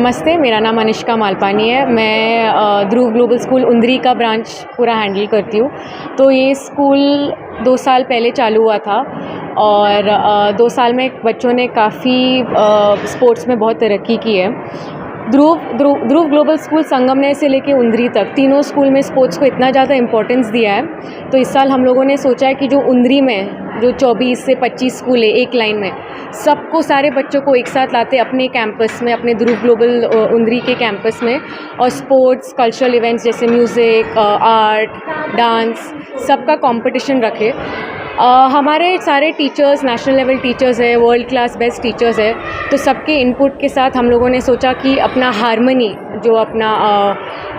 नमस्ते, मेरा नाम अनिष्का मालपानी है। मैं ध्रुव ग्लोबल स्कूल उंदरी का ब्रांच पूरा हैंडल करती हूँ। तो ये स्कूल 2 साल पहले चालू हुआ था और 2 साल में बच्चों ने काफ़ी स्पोर्ट्स में बहुत तरक्की की है। ध्रुव ग्लोबल स्कूल संगमनेर से लेके उंदरी तक तीनों स्कूल में स्पोर्ट्स को इतना ज़्यादा इम्पोर्टेंस दिया है। तो इस साल हम लोगों ने सोचा है कि जो उंदरी में जो 24 से 25 स्कूल है एक लाइन में, सबको सारे बच्चों को एक साथ लाते अपने कैंपस में, अपने ध्रुव ग्लोबल उंदरी के कैंपस में, और स्पोर्ट्स कल्चरल इवेंट्स जैसे म्यूज़िक, आर्ट, डांस, सबका कंपटीशन रखे। हमारे सारे टीचर्स नेशनल लेवल टीचर्स है, वर्ल्ड क्लास बेस्ट टीचर्स है। तो सबके इनपुट के साथ हम लोगों ने सोचा कि अपना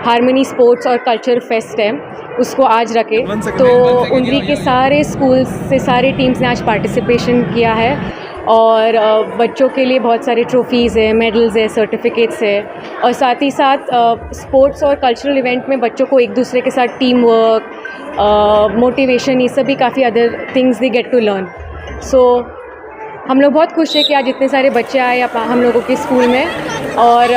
हारमनी स्पोर्ट्स और कल्चर फेस्ट है उसको आज रखे। तो उंदरी के सारे स्कूल्स से सारे टीम्स ने आज पार्टिसिपेशन किया है और बच्चों के लिए बहुत सारे ट्रॉफीज़ है, मेडल्स है, सर्टिफिकेट्स है, और साथ ही साथ स्पोर्ट्स और कल्चरल इवेंट में बच्चों को एक दूसरे के साथ टीम वर्क, मोटिवेशन, ये सभी काफ़ी other things they get to learn. So हम लोग बहुत खुश हैं कि आज इतने सारे बच्चे आए हम लोगों के स्कूल में, और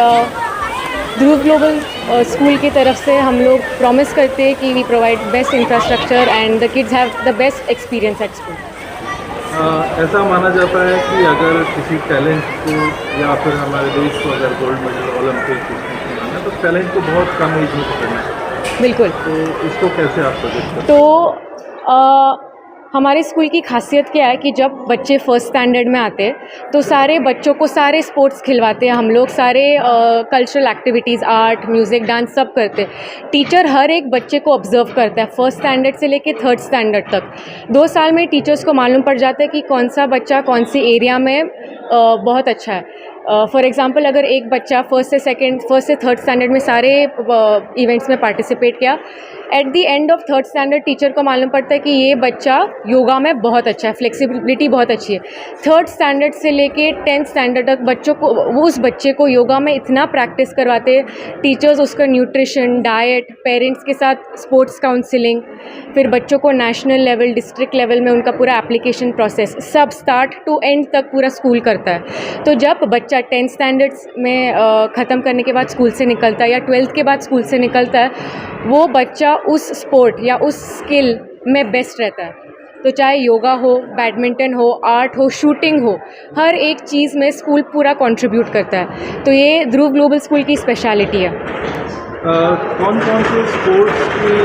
ध्रुव ग्लोबल स्कूल की तरफ से हम लोग प्रॉमिस करते हैं कि we provide best infrastructure and the kids have the best experience at school. ऐसा माना जाता है कि अगर किसी टैलेंट को या फिर हमारे देश को अगर गोल्ड मेडल ओलंपिक में लाना है तो टैलेंट को बहुत कम एज में पकड़ना है। बिल्कुल। तो इसको कैसे आप प्रोजेक्ट करते हैं? तो हमारे स्कूल की खासियत क्या है कि जब बच्चे फर्स्ट स्टैंडर्ड में आते हैं तो सारे बच्चों को सारे स्पोर्ट्स खिलवाते हैं हम लोग, सारे cultural activities, art, music, dance सब करते हैं। टीचर हर एक बच्चे को ऑब्जर्व करता है फर्स्ट स्टैंडर्ड से लेके थर्ड स्टैंडर्ड तक। 2 साल में टीचर्स को मालूम पड़ जाता है कि कौन सा बच्चा कौन से एरिया में बहुत अच्छा है। फॉर एग्ज़ाम्पल, अगर एक बच्चा फर्स्ट से थर्ड स्टैंडर्ड में सारे इवेंट्स में पार्टिसिपेट किया, at the end of third standard teacher को मालूम पड़ता है कि ये बच्चा योगा में बहुत अच्छा है, फ्लेक्सिबिलिटी बहुत अच्छी है। थर्ड स्टैंडर्ड से लेके 10th स्टैंडर्ड तक बच्चों को, उस बच्चे को योगा में इतना प्रैक्टिस करवाते टीचर्स, उसका न्यूट्रिशन, डाइट, पेरेंट्स के साथ स्पोर्ट्स काउंसलिंग, फिर बच्चों को नेशनल लेवल, डिस्ट्रिक्ट लेवल में उनका पूरा एप्लीकेशन प्रोसेस, सब स्टार्ट टू एंड तक पूरा स्कूल करता है। तो जब बच्चा 10th स्टैंडर्ड्स में ख़त्म करने के बाद स्कूल से निकलता है या 12th के बाद स्कूल से निकलता है, वो बच्चा उस स्पोर्ट या उस स्किल में बेस्ट रहता है। तो चाहे योगा हो, बैडमिंटन हो, आर्ट हो, शूटिंग हो, हर एक चीज़ में स्कूल पूरा कंट्रीब्यूट करता है। तो ये ध्रुव ग्लोबल स्कूल की स्पेशलिटी है। कौन कौन से स्पोर्ट्स की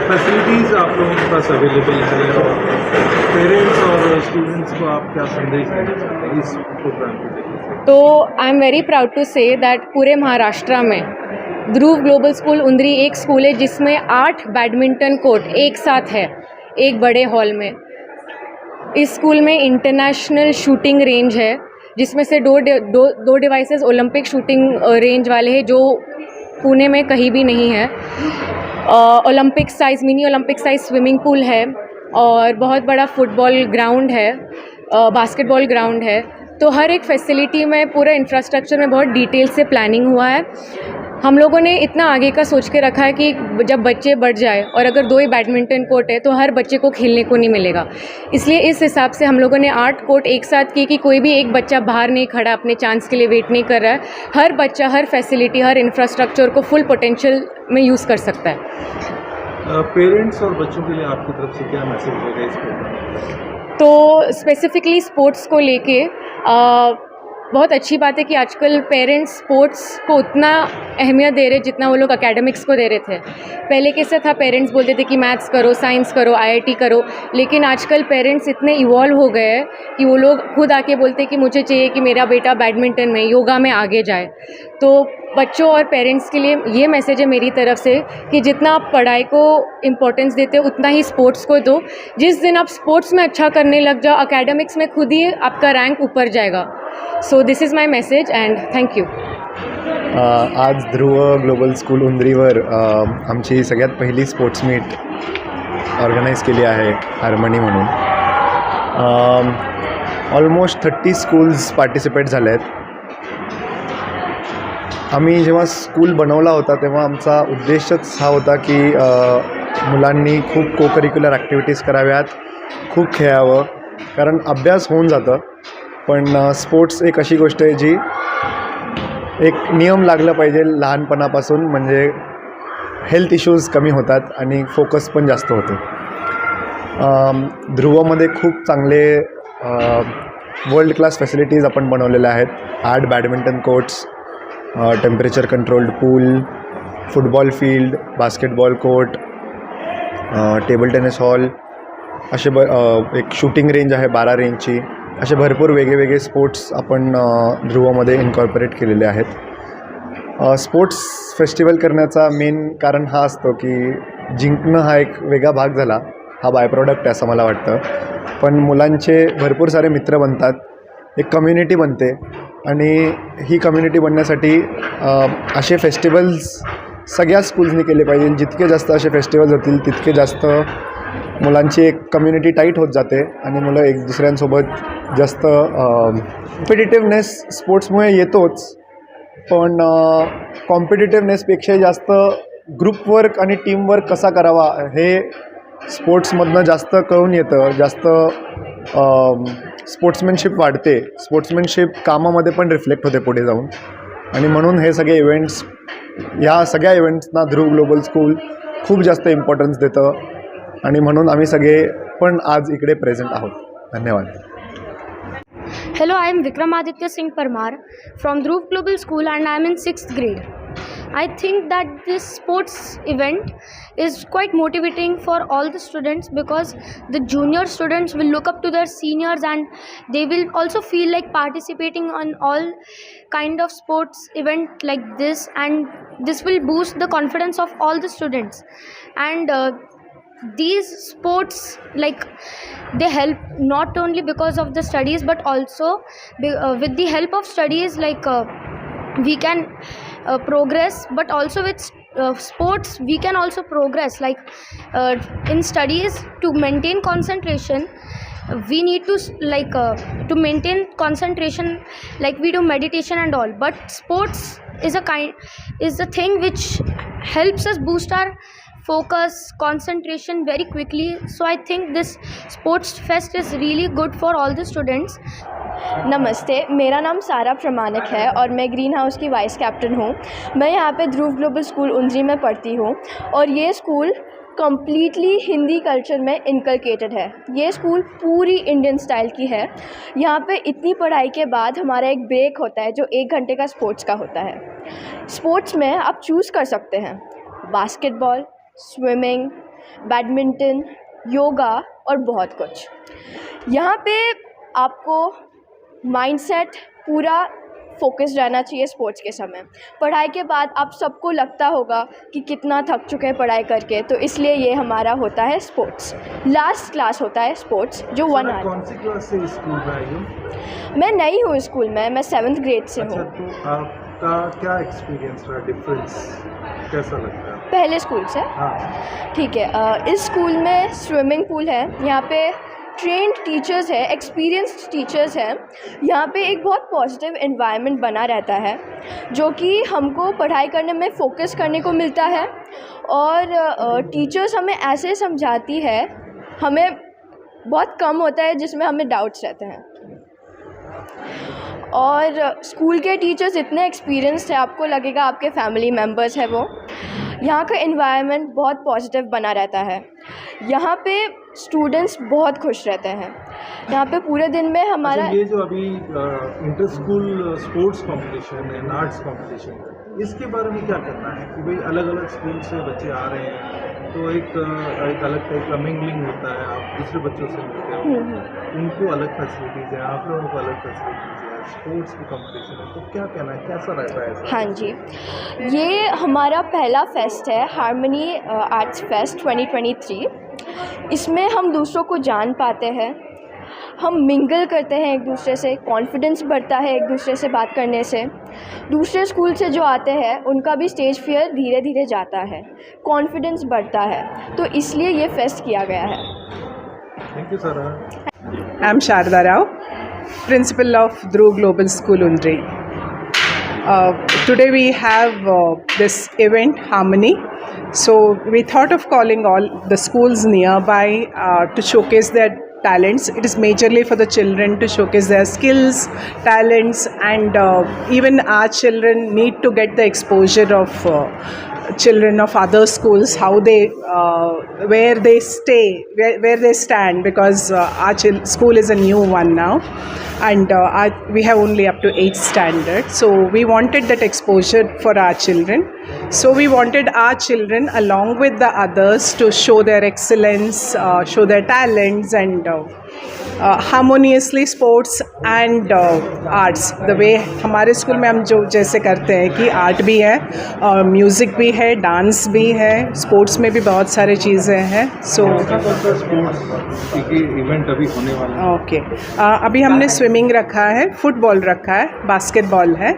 फैसिलिटीज़ आप लोगों के पास अवेलेबल है और पेरेंट्स और स्टूडेंट्स को आप क्या संदेश देना चाहते हैं इस प्रोग्राम को देखने? तो I am very proud to say that पूरे महाराष्ट्र में ध्रुव ग्लोबल स्कूल उंदरी एक स्कूल है जिसमें 8 बैडमिंटन कोर्ट एक साथ है एक बड़े हॉल में। इस स्कूल में इंटरनेशनल शूटिंग रेंज है जिसमें से दो डिवाइसेस ओलंपिक शूटिंग रेंज वाले हैं जो पुणे में कहीं भी नहीं है। Olympic size, mini Olympic size swimming pool है और बहुत बड़ा फुटबॉल ग्राउंड है, बास्केटबॉल ग्राउंड है। तो हर एक फैसिलिटी में, पूरा इंफ्रास्ट्रक्चर में बहुत डिटेल से प्लानिंग हुआ है। हम लोगों ने इतना आगे का सोच के रखा है कि जब बच्चे बढ़ जाए और अगर 2 ही बैडमिंटन कोर्ट है तो हर बच्चे को खेलने को नहीं मिलेगा, इसलिए इस हिसाब से हम लोगों ने 8 कोर्ट एक साथ किए कि कोई भी एक बच्चा बाहर नहीं खड़ा, अपने चांस के लिए वेट नहीं कर रहा है। हर बच्चा हर फैसिलिटी, हर इंफ्रास्ट्रक्चर को फुल पोटेंशियल में यूज़ कर सकता है। पेरेंट्स और बच्चों के लिए आपकी तरफ से क्या मैसेज होगा इस प्रोग्राम? तो स्पेसिफिकली स्पोर्ट्स को लेके बहुत अच्छी बात है कि आजकल पेरेंट्स स्पोर्ट्स को उतना अहमियत दे रहे जितना वो लोग एकेडमिक्स को दे रहे थे। पहले कैसे था, पेरेंट्स बोलते थे कि मैथ्स करो, साइंस करो, IIT करो, लेकिन आजकल पेरेंट्स इतने इवॉल्व हो गए हैं कि वो लोग खुद आके बोलते हैं कि मुझे चाहिए कि मेरा बेटा बैडमिंटन में, योगा में आगे जाए। तो बच्चों और पेरेंट्स के लिए ये मैसेज है मेरी तरफ से कि जितना आप पढ़ाई को इम्पोर्टेंस देते हो उतना ही स्पोर्ट्स को दो। जिस दिन आप स्पोर्ट्स में अच्छा करने लग जाओ, एकेडमिक्स में खुद ही आपका रैंक ऊपर जाएगा। So this is my message and thank you. आज ध्रुव ग्लोबल स्कूल उंदरीवर आमची सगळ्यात पहिली स्पोर्ट्स मीट ऑर्गनाईज केली आहे हार्मनी म्हणून। ऑलमोस्ट 30 स्कूल्स पार्टिसिपेट झाले आहेत। आम्ही जेव्हा स्कूल बनवला होता तेव्हा आमचा उद्देशच हा होता की मुलांनी खूप को करिक्युलर ॲक्टिव्हिटीज कराव्यात, खूप खेळावं, कारण अभ्यास होऊन जातं पण स्पोर्ट्स एक अशी गोष्ट आहे जी एक नियम लागला पाहिजे लहानपणापासून, म्हणजे हेल्थ इश्यूज कमी होतात आणि फोकस पण जास्त होतो. ध्रुवमध्ये खूप चांगले वर्ल्ड क्लास फॅसिलिटीज आपण बनवलेल्या आहेत. 8 badminton courts, temperature controlled pool, football field, basketball court, table tennis hall, असे एक शूटिंग रेंज आहे 12 रेंजची. असे भरपूर वेगळे स्पोर्ट्स आपण ध्रुवमध्ये इन्कॉर्पोरेट केलेले आहेत. स्पोर्ट्स फेस्टिवल करण्याचा मेन कारण हा असतो की जिंकणं हा एक वेगळा भाग झाला, हा बाय प्रोडक्ट आहे असं मला वाटतं. पण मुलांचे भरपूर सारे मित्र बनतात, एक कम्युनिटी बनते आणि ही कम्युनिटी बनण्यासाठी असे फेस्टिवल्स सगळ्या स्कूल्सनी केले पाहिजे. जितके जास्त असे फेस्टिवल्स होतील तितके जास्त मुलांची एक कम्युनिटी टाईट होत जाते आणि मुलं एक दुसऱ्यांसोबत जास्त कॉम्पिटिटिव्हनेस स्पोर्ट्समुळे येतोच, पण कॉम्पिटिटिव्हनेसपेक्षा जास्त ग्रुपवर्क आणि टीमवर्क कसा करावा हे स्पोर्ट्समधनं जास्त कळून येतं. जास्त स्पोर्ट्समॅनशिप वाढते, स्पोर्ट्समॅनशिप कामामध्ये पण रिफ्लेक्ट होते पुढे जाऊन. आणि म्हणून हे सगळे इव्हेंट्स, ह्या सगळ्या इव्हेंट्सना ध्रुव ग्लोबल स्कूल खूप जास्त इम्पॉर्टन्स देतं आणि म्हणून आम्ही सगळे पण आज इकडे प्रेझेंट आहोत. धन्यवाद. Hello, I am Vikramaditya Singh Parmar from Dhruv Global School and I am in 6th grade. I think that this sports event is quite motivating for all the students because the junior students will look up to their seniors and they will also feel like participating on all kind of sports event like this, and this will boost the confidence of all the students. And these sports, like, they help not only because of the studies but also with the help of studies, like we can progress, but also with sports we can also progress, like in studies to maintain concentration we need to to maintain concentration, like we do meditation and all, but sports is a thing which helps us boost our focus, concentration very quickly. So I think this sports fest is really good for all the students. नमस्ते, मेरा नाम सारा प्रमाणिक है और मैं green house की vice captain हूँ. मैं यहाँ पे ध्रुव ग्लोबल स्कूल उंजरी में पढ़ती हूँ और ये स्कूल कम्प्लीटली हिंदी कल्चर में इनकलकेटेड है. ये स्कूल पूरी इंडियन स्टाइल की है. यहाँ पे इतनी पढ़ाई के बाद हमारा एक ब्रेक होता है जो 1 घंटे का स्पोर्ट्स का होता है. स्पोर्ट्स में आप चूज़ कर सकते हैं बास्केटबॉल, स्विमिंग, बैडमिंटन, योगा और बहुत कुछ. यहाँ पे आपको माइंडसेट पूरा फोकस्ड रहना चाहिए स्पोर्ट्स के समय. पढ़ाई के बाद आप सबको लगता होगा कि कितना थक चुके हैं पढ़ाई करके, तो इसलिए ये हमारा होता है स्पोर्ट्स. लास्ट क्लास होता है स्पोर्ट्स जो 1 आवर. कौन सी क्लास से स्कूल में आई हो? मैं नई हूँ स्कूल में, मैं 7th ग्रेड से हूँ. अच्छा, तो आपका क्या एक्सपीरियंस रहा, डिफरेंस कैसा लगता है पहले स्कूल से? हाँ, ठीक है. इस स्कूल में स्विमिंग पूल है, यहाँ पे ट्रेंड टीचर्स है, एक्सपीरियंस्ड टीचर्स हैं. यहाँ पे एक बहुत पॉजिटिव एनवायरनमेंट बना रहता है जो कि हमको पढ़ाई करने में फ़ोकस करने को मिलता है. और टीचर्स हमें ऐसे समझाती है, हमें बहुत कम होता है जिसमें हमें डाउट्स रहते हैं. और स्कूल के टीचर्स इतने एक्सपीरियंस्ड है, आपको लगेगा आपके फैमिली मेम्बर्स है वो. यहाँ का एनवायरनमेंट बहुत पॉजिटिव बना रहता है. यहाँ पे स्टूडेंट्स बहुत खुश रहते हैं. यहाँ पे पूरे दिन में हमारा अच्छा, ये जो अभी inter school sports competition and arts competition, इसके बारे में क्या करना है कि भाई अलग अलग स्कूल से बच्चे आ रहे हैं तो एक अलग टाइप का मिंगलिंग होता है, आप दूसरे बच्चों से मिलते हो, उनको अलग फैसिलिटीज़ है, आप लोगों को अलग फैसिलिटीज़ है, स्पोर्ट्स की कंपटीशन है, तो क्या कहना है, कैसा रहता है ऐसा? हाँ जी, ये हमारा पहला फेस्ट है, हारमनी आर्ट्स फेस्ट 2023. इसमें हम दूसरों को जान पाते हैं, हम मिंगल करते हैं एक दूसरे से, कॉन्फिडेंस बढ़ता है एक दूसरे से बात करने से. दूसरे स्कूल से जो आते हैं उनका भी स्टेज फियर धीरे धीरे जाता है, कॉन्फिडेंस बढ़ता है, तो इसलिए ये फेस्ट किया गया है. Thank you sir. I am Sharda Rao, principal of Dhruv Global School Undri. Today we have this event, Harmony. So we thought of calling all the schools nearby to showcase their talents. It is majorly for the children to showcase their skills, talents, and even our children need to get the exposure of children of other schools, how they where they stay, where they stand, because our school is a new one now, and we have only up to 8th standard, so we wanted that exposure for our children. So we wanted our children along with the others to show their excellence, show their talents, and harmoniously sports and arts the way हमारे school में हम जो जैसे करते हैं कि art भी है, म्यूज़िक भी है, डांस भी है, स्पोर्ट्स में भी बहुत सारी चीज़ें हैं. सो इवेंट अभी होने वाला है. ओके, अभी हमने स्विमिंग रखा है, फुटबॉल रखा है, बास्केटबॉल है,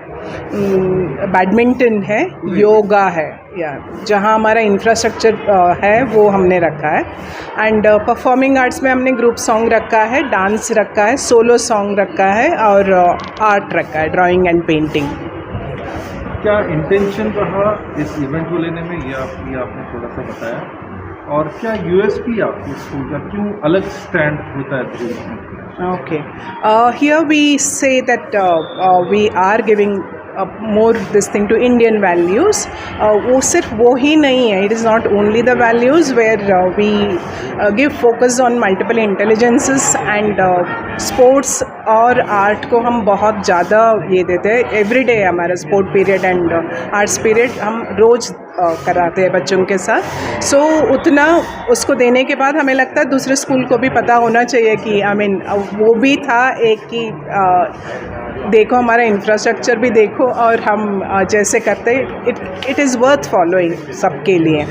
बैडमिंटन है, योगा है, या जहाँ हमारा इंफ्रास्ट्रक्चर है वो हमने रखा है. एंड परफॉर्मिंग आर्ट्स में हमने ग्रुप सॉन्ग रखा है, डांस रखा है, सोलो सॉन्ग रखा है, और आर्ट रखा है, ड्राइंग एंड पेंटिंग. क्या इंटेंशन रहा इस इवेंट को लेने में, ये आपने थोड़ा सा बताया, और क्या यूएसपी आपके स्कूल का क्यों अलग स्टैंड होता है ध्रुव में? Okay. Here we say that we are giving more this thing to Indian values. वो सिर्फ वो ही नहीं है. It is not only the values where we give focus on multiple intelligences and sports और art को हम बहुत ज़्यादा ये देते हैं. Every day हमारा sport period and arts period हम रोज़ कराते हैं बच्चों के साथ. सो उतना उसको देने के बाद हमें लगता है दूसरे स्कूल को भी पता होना चाहिए कि वो भी था एक कि देखो हमारा इंफ्रास्ट्रक्चर भी देखो, और हम जैसे करते इट इज़ वर्थ फॉलोइंग सबके लिए.